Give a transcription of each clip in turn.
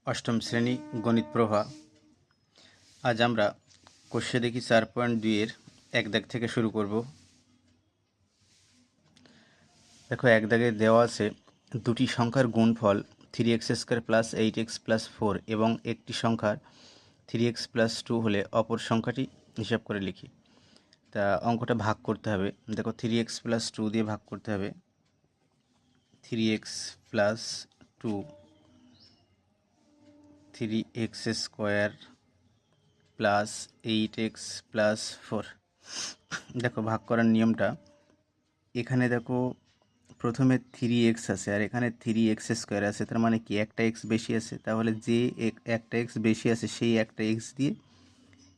অষ্টম শ্রেণী গণিত প্রভা। আজ আমরা কোষে দেখি 4.2 এর এক দাগ থেকে শুরু করব। দেখো, এক দাগে দেওয়া আছে দুটি সংখ্যার গুণফল 3x² + 8x + 4 এবং একটি সংখ্যার 3x + 2 হলে অপর সংখ্যাটি হিসাব করে লিখি। তা অঙ্কটা ভাগ করতে হবে। দেখো, 3x + 2 দিয়ে ভাগ করতে হবে। 3x + 2 3x² + 8x + 4। দেখো, ভাগ করার নিয়মটা, এখানে দেখো প্রথমে 3x আছে আর এখানে 3x² আছে, তার মানে কি একটা x বেশি আছে। তাহলে যে একটা x বেশি আছে সেই একটা x দিয়ে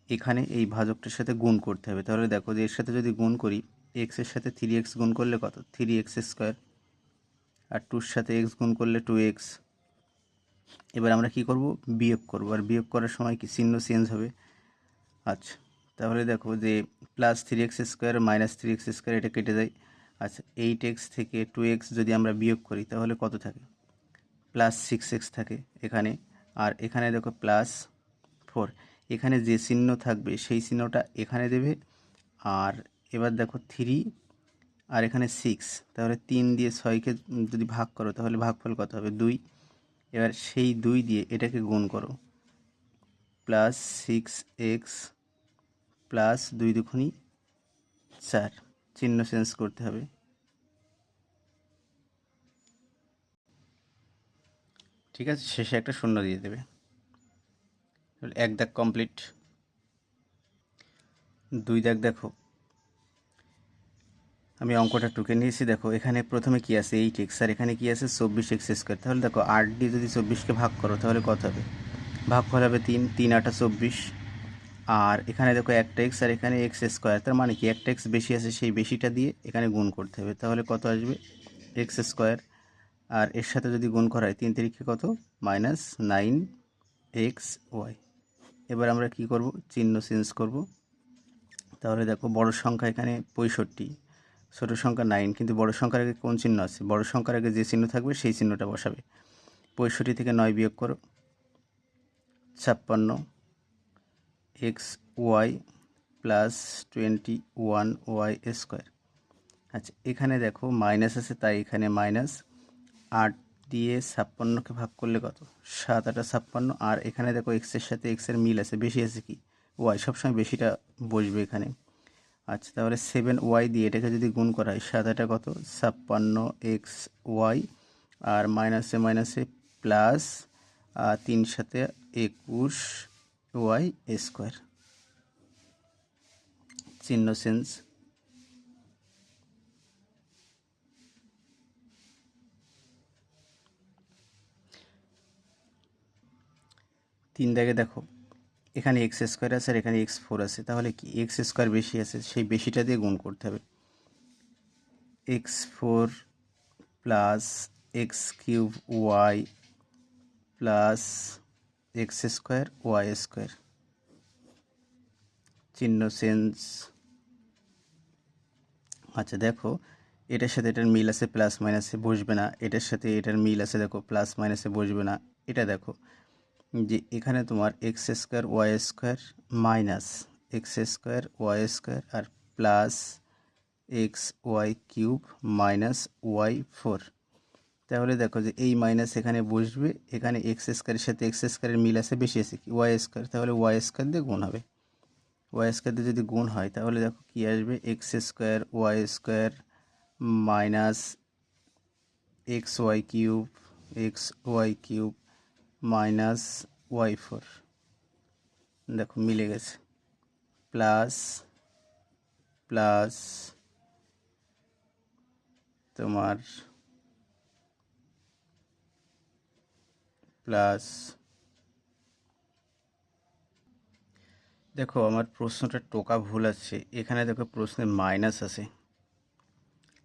এখানে এই ভাজকটার সাথে গুণ করতে হবে। তাহলে দেখো যে এর সাথে যদি গুণ করি, x এর সাথে 3x গুণ করলে কত? 3x², আর 2-র সাথে x গুণ করলে 2x। এবার আমরা কি করব? বিয়োগ করব, আর বিয়োগ করার সময় কি চিহ্ন চেঞ্জ হবে। আচ্ছা, তাহলে দেখো যে +3x² - 3x² এটা কেটে যায়। আচ্ছা, 8x থেকে 2x যদি আমরা বিয়োগ করি তাহলে কত থাকে? +6x থাকে এখানে। আর এখানে দেখো +4, এখানে যে চিহ্ন থাকবে সেই চিহ্নটা এখানে দেবে। আর এবার দেখো 3 আর এখানে 6, তাহলে 3 দিয়ে 6কে যদি ভাগ করো তাহলে ভাগফল কত হবে? 2। এবার সেই 2 দিয়ে এটাকে গুণ করো, +6x + 2 দুগুণে 4, চিহ্ন চেঞ্জ করতে হবে। ঠিক আছে, শেষে একটা শূন্য দিয়ে দেবে। এক দাগ কমপ্লিট। 2 দাগ দেখো, আমি অঙ্কটা টুকে নিয়েছি। দেখো এখানে প্রথমে কি আছে? 8x, আর এখানে কি আছে? 24x²। তাহলে দেখো 8 দিয়ে যদি 24কে ভাগ করো তাহলে কত হবে? ভাগফল হবে 3, 3 × 8 = 24। আর এখানে দেখো একটা x আর এখানে x², তার মানে কি একটা x বেশি আছে, সেই বেশিটা দিয়ে এখানে গুণ করতে হবে। তাহলে কত আসবে? x²। আর এর সাথে যদি গুণ করা হয় 3 3 কত? -9xy। এবার আমরা কি করব? চিহ্ন চেঞ্জ করব। তাহলে দেখো বড় সংখ্যা এখানে 65, ছোট সংখ্যা 9, কিন্তু বড় সংখ্যার আগে কোন চিহ্ন আছে? বড় সংখ্যার আগে যে চিহ্ন থাকবে সেই চিহ্নটা বসাবে। 65 থেকে 9 বিয়োগ করো, 56 xy + 21y²। আচ্ছা, এখানে দেখো মাইনাস আছে তাই এখানে -8 দিয়ে 56কে ভাগ করলে কত? 7 × 8 = 56। আর এখানে দেখো এক্সের সাথে এক্সের মিল আছে, বেশি আছে কি? ওয়াই, সবসময় বেশিটা বসবে এখানে। আচ্ছা, তাহলে 7y দিয়ে এটাকে যদি গুণ করা হয়, 7 × 8 কত? 56xy, আর মাইনাসে মাইনাসে প্লাস 3 × 7 = 21y², চিহ্ন চেঞ্জ। তিন দাগে দেখো, এখানে x² আছে আর এখানে x4 আছে, তাহলে কি x² বেশি আছে, সেই বেশিটা দিয়ে গুণ করতে হবে। x4 + x³ y + x² y², চিহ্ন চেঞ্জ। আচ্ছা, দেখো এটার সাথে এটার মিল আছে, প্লাস মাইনাসে বসবে না। এটার সাথে এটার মিল আছে, দেখো প্লাস মাইনাসে বসবে না। এটা দেখো যে এখানে তোমার x² y² minus x² y² আর প্লাস xy³ -y4। তাহলে দেখো যে এই মাইনাস এখানে বসবে, এখানে x² এর সাথে x² মিল আছে, বেশি আছে কি? y², তাহলে y² দিয়ে গুণ হবে। y² দিয়ে যদি গুণ হয় তাহলে দেখো কি আসবে? x² y² minus xy³ minus y4। দেখো মিলে গেছে। প্লাস প্লাস তোমার প্লাস, দেখো আমার প্রশ্নটা টোকা ভুল আছে। এখানে দেখো প্রশ্নে মাইনাস আছে,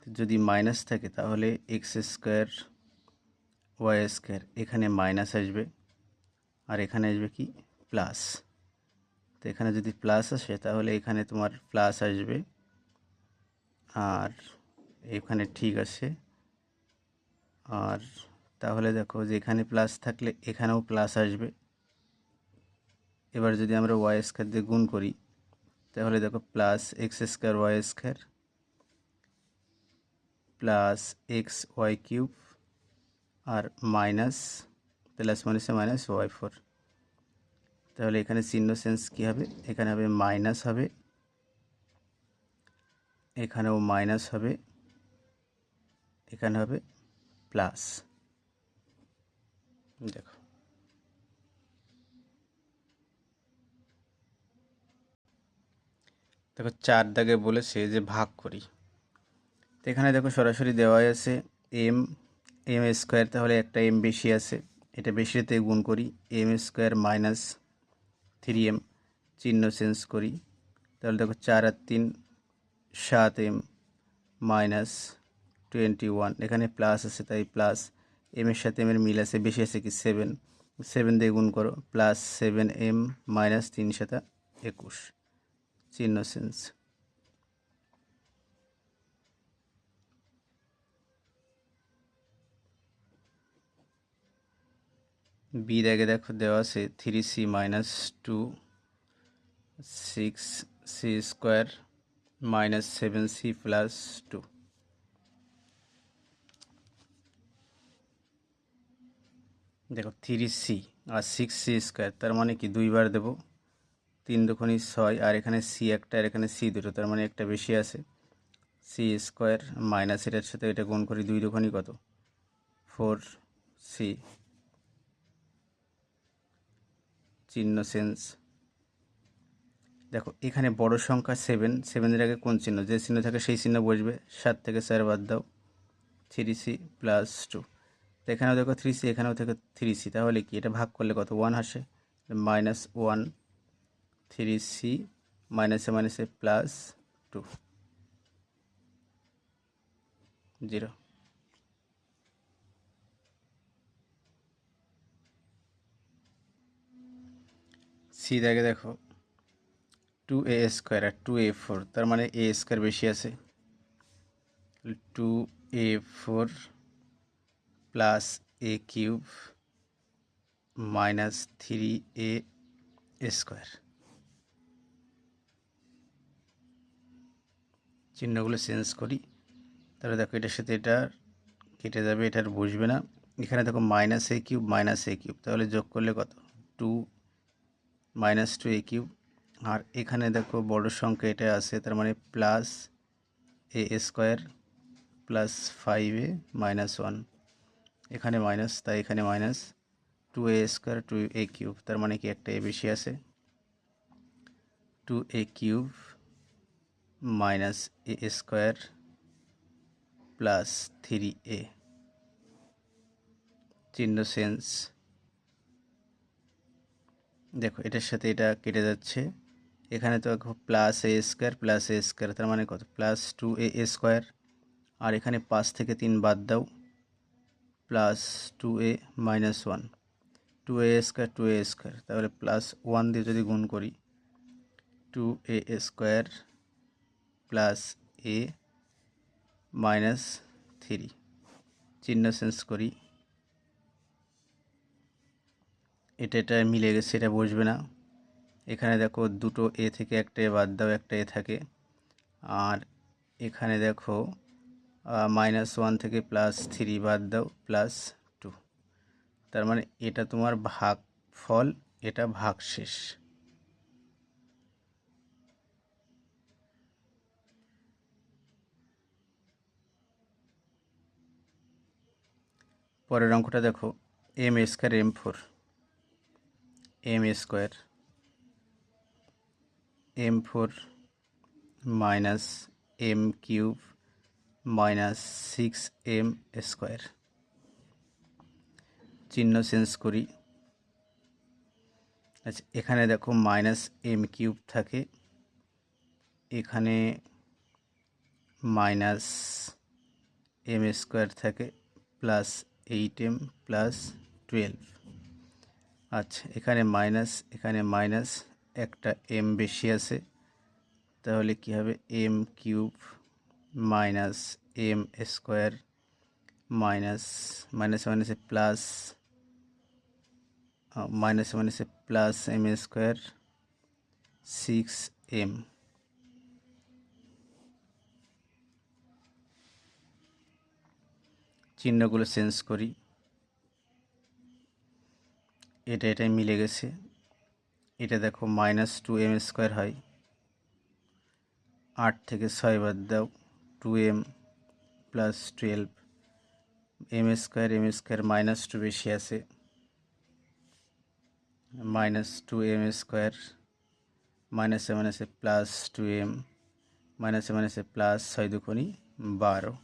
যদি মাইনাস থাকে তাহলে x² y², এখানে মাইনাস আসবে আর এখানে আসবে কি? প্লাস। তো এখানে যদি প্লাস আসে তাহলে এখানে তোমার প্লাস আসবে, আর এখানে ঠিক আছে। আর তাহলে দেখো যে এখানে প্লাস থাকলে এখানেও প্লাস আসবে। এবার যদি আমরা ওয়াই স্কোয়ার দিয়ে গুণ করি তাহলে দেখো plus X square Y square plus X Y cube আর মাইনাস প্লাস মাইনাসে মাইনাস ওয়াই ফোর। তাহলে এখানে চিহ্ন চেঞ্জ কী হবে, এখানে হবে মাইনাস হবে, এখানেও মাইনাস হবে, এখানে হবে প্লাস। দেখো দেখো 4 দাগে বলেছে যে ভাগ করি, তো এখানে দেখো সরাসরি দেওয়াই আছে এম এম স্কোয়ার, তাহলে একটা এম বেশি আছে, এটা বেশিতে গুণ করি, এম স্কোয়ার মাইনাস 3m, চিহ্ন চেঞ্জ করি, তাহলে দেখো 4 আর 3 7m মাইনাস 21, এখানে প্লাস আছে তাই প্লাস, এমের সাথে এমের মিল আছে, বেশি আছে কি 7, 7 দিয়ে গুণ করো, প্লাস 7m মাইনাস 3 7 21, চিহ্ন চেঞ্জ। বি দাগে দেখো দেওয়া আছে 3c minus 2 6c square minus 7c plus 2। দেখো 3c আর 6c স্কোয়ার, তার মানে কি দুইবার দেবো, 3 দুগুণে 6, আর এখানে c একটা আর এখানে c দুটো, তার মানে একটা বেশি আছে, c স্কোয়ার মাইনাস এটার সাথে এটা গুণ করি, 2 দুগুণে কত 4c, চিহ্ন চেঞ্জ। দেখো এখানে বড় সংখ্যা 7, 7-এর আগে কোন চিহ্ন, যে চিহ্ন থাকে সেই চিহ্ন বসবে, 7 থেকে 4 বাদ দাও, 3c প্লাস 2। তো এখানেও দেখো 3c, এখানেও থেকে 3c, তাহলে কি এটা ভাগ করলে কত 1 আসে, মাইনাস 1, 3c মাইনাসে মাইনাসে প্লাস 2, 0। সি দাগে দেখো 2a স্কোয়ার আর 2a4, তার মানে a স্কোয়ার বেশি আছে, 2a4 plus a cube minus 3a square, চিহ্নগুলো চেঞ্জ করি, তাহলে দেখো এটার সাথে এটা কেটে যাবে, এটার বসবে না, এখানে দেখো minus a cube minus a cube, তাহলে যোগ করলে কত 2 মাইনাস 2a কিউব, আর এখানে দেখো বড় সংখ্যা এটা আছে, তার মানে plus a square plus 5a minus 1, এখানে মাইনাস তাই এখানে minus 2a square 2a cube, তার মানে কি একটা এ বেশি আছে, 2a cube minus a square plus 3a, চিহ্ন চেঞ্জ। দেখো এটার সাথে এটা কেটে যাচ্ছে, এখানে তো plus a square plus a square, তার মানে কত প্লাস 2a স্কোয়ার, আর এখানে 5 থেকে 3 বাদ দাও, plus 2a minus 1, 2a square 2a square, তাহলে প্লাস 1 দিয়ে যদি গুণ করি 2a square plus a minus 3, চিহ্ন চেঞ্জ করি, এটা মিলে গেছে, এটা বসবে না, এখানে দেখো দুটো এ থেকে একটা এ বাদ দাও, একটা এ থাকে, আর এখানে দেখো মাইনাস 1 থেকে প্লাস 3 বাদ দাও, প্লাস 2, তার মানে এটা তোমার ভাগ ফল, এটা ভাগশেষ। পরের অঙ্কটা দেখো m square m4, m square m4 minus m cube minus 6m square, চিহ্ন চেঞ্জ করি, আচ্ছা এখানে দেখো মাইনাস m কিউব থাকে, এখানে মাইনাস m স্কোয়ার থাকে, প্লাস 8m প্লাস 12, আচ্ছা এখানে মাইনাস একটা m বেশি আছে, তাহলে কি হবে m cube minus m square minus মাইনাসে মাইনাসে প্লাস মাইনাসে মাইনাসে প্লাস এম স্কোয়ার 6m। চিহ্নগুলো চেঞ্জ করি, এটাই মিলে গেছে। এটা দেখো -2m² হয়, 8 থেকে 6 বাদ দাও, 2m প্লাস 12, m² -2 বেশি আছে, -2m², মাইনাসে মাইনাসে প্লাস 2m, মাইনাসে মাইনাসে প্লাস 6 দুগুণী 12।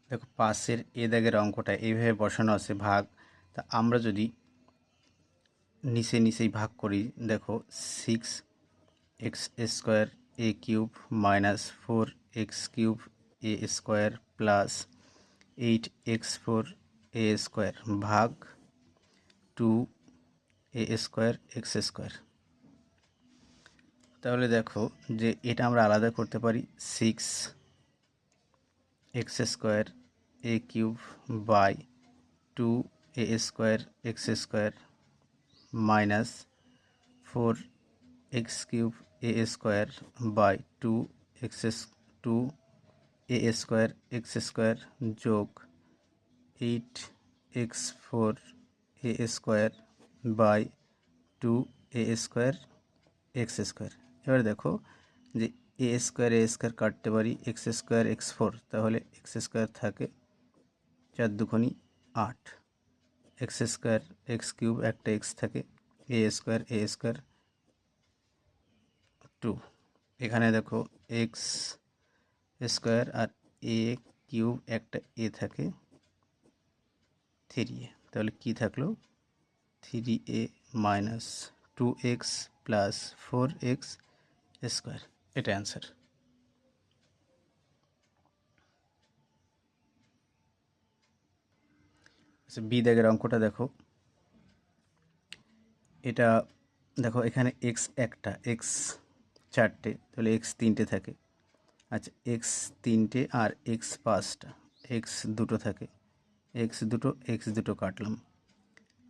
দেখো পাশের এ দাগের অঙ্কটা এইভাবে বসানো আছে ভাগ। তা আমরা যদি নিচেই ভাগ করি, দেখো 6x² a³ -4x³ a² plus 8x4 a² ভাগ 2a² x²। তাহলে দেখো যে এটা আমরা আলাদা করতে পারি, 6x² a³ by 2a² x² minus 4x³ a² by 2a² x² যোগ 8x4 a² by 2a² x²। এবার দেখো যে a² কাটতে পারি, x² x4, তাহলে x² থাকে 4 দুগুণী 8, x² x³ একটা x থাকে, a² 2। এখানে দেখো x² আর a³ একটা a থাকে 3a, তাহলে কি থাকলো 3a minus 2x plus 4x²। এটা অ্যান্সার। আচ্ছা বি দাগের অঙ্কটা দেখো, এটা দেখো এখানে x একটা, x 4টে, তাহলে x 3টে থাকে। আচ্ছা x 3টে আর x 5টা, x 2টো থাকে, x দুটো কাটলাম।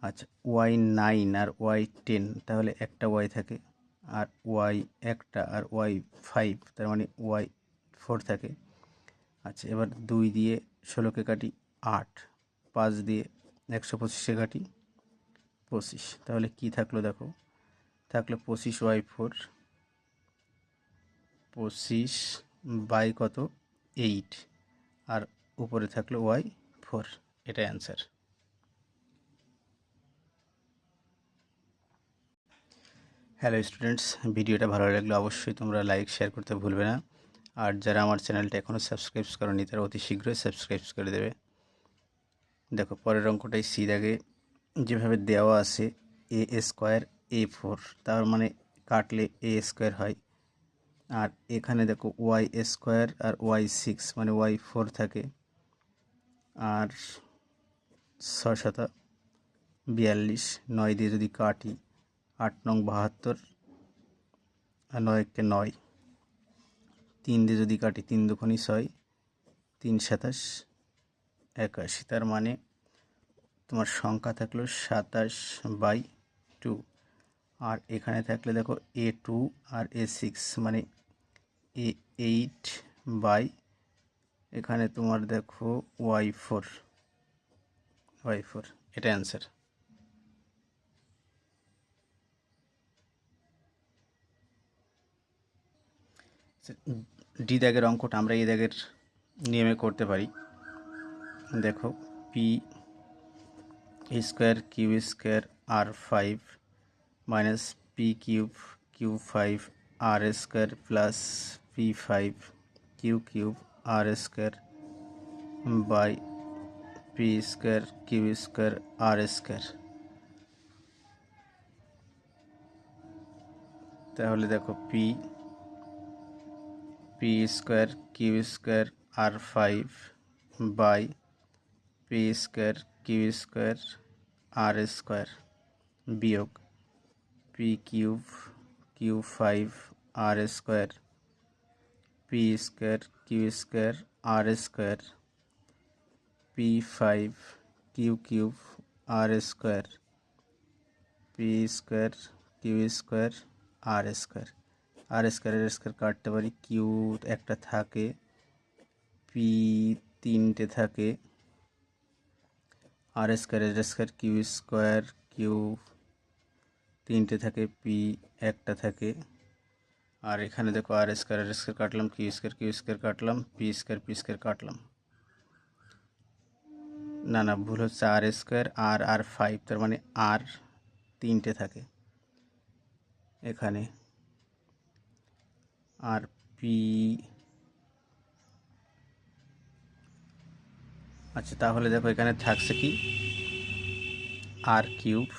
আচ্ছা y 9 আর y 10, তাহলে একটা y থাকে, আর y একটা আর y 5, তার মানে y 4 থাকে। আচ্ছা এবার 2 দিয়ে 16কে কাটি 8, 5 দিয়ে 125-এ কাটি 25, তাহলে কি থাকলো দেখো, থাকলো 25y4, 25 বাই কত 8, আর উপরে থাকলো y4। এটা অ্যান্সার। হ্যালো স্টুডেন্টস, ভিডিওটা ভালো লাগলে অবশ্যই তোমরা লাইক শেয়ার করতে ভুলবে না। আর যারা আমার চ্যানেলটা এখনও সাবস্ক্রাইব করনি তারা অতি শীঘ্রই সাবস্ক্রাইব করে দেবে। দেখো পরের অঙ্কটাই সি দাগে যেভাবে দেওয়া আছে a² a4, তার মানে কাটলে a² হয়। আর এখানে দেখো y² আর y6 মানে y4 থাকে, আর 6 শতা 42, 9 দিয়ে যদি কাটি 8 নং 72, আর 9-কে 9, 3 দিয়ে যদি কাটি 3 দুগুণী 6, 3 27 81, তার মানে তোমার সংখ্যা থাকলো 27/2। আর এখানে থাকলে দেখো a2 আর a6 মানে a8 বাই, এখানে তোমার দেখো y4। এটা অ্যান্সার। ডি দাগের অঙ্কটা আমরা এই দাগের নিয়মে করতে পারি। দেখো p² q² r5 minus p³ q5 r² plus p5 q³ r² by p² q² r²। তাহলে দেখো p² q² r5 by p² q² R square বিয়োগ P cube Q 5 R square P square Q square R square P 5 Q cube R square P square Q square R square. R স্কোয়ারের square কাটতে পারি, Q একটা থাকে, P তিনটে থাকে, আর স্কোয়ারের square Q square Q তিনটে থাকে, পি একটা থাকে। আর এখানে দেখো আর স্কোয়ারের স্কোয়ার কাটলাম, কিউ স্কোয়ার কাটলাম, পি স্কোয়ার কাটলাম। না ভুল হচ্ছে, আর স্কোয়ার আর 5, তার মানে আর তিনটে থাকে এখানে। আর পি, আচ্ছা তাহলে দেখো এখানে থাকছে কি আর কিউব,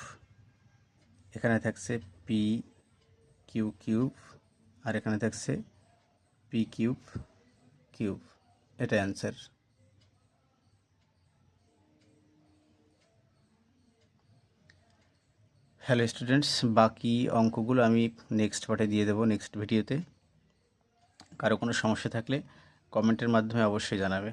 এখানে থাকছে পি কিউ কিউব, আর এখানে থাকছে পি কিউব কিউব। এটা অ্যান্সার। হ্যালো স্টুডেন্টস, বাকি অঙ্কগুলো আমি নেক্সট পার্টে দিয়ে দেবো, নেক্সট ভিডিওতে। কারো কোনো সমস্যা থাকলে কমেন্টের মাধ্যমে অবশ্যই জানাবে।